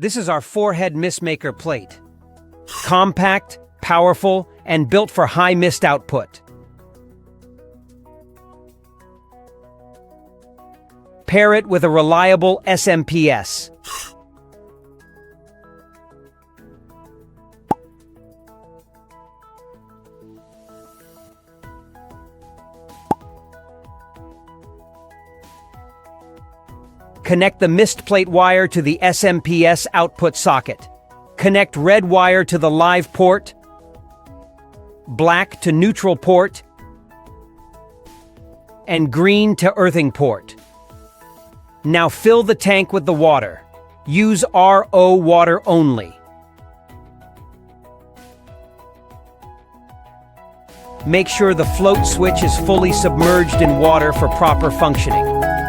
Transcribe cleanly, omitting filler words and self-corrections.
This is our forehead mist maker plate. Compact, powerful, and built for high mist output. Pair it with a reliable SMPS. Connect the mist plate wire to the SMPS output socket. Connect red wire to the live port, black to neutral port, and green to earthing port. Now fill the tank with the water. Use RO water only. Make sure the float switch is fully submerged in water for proper functioning.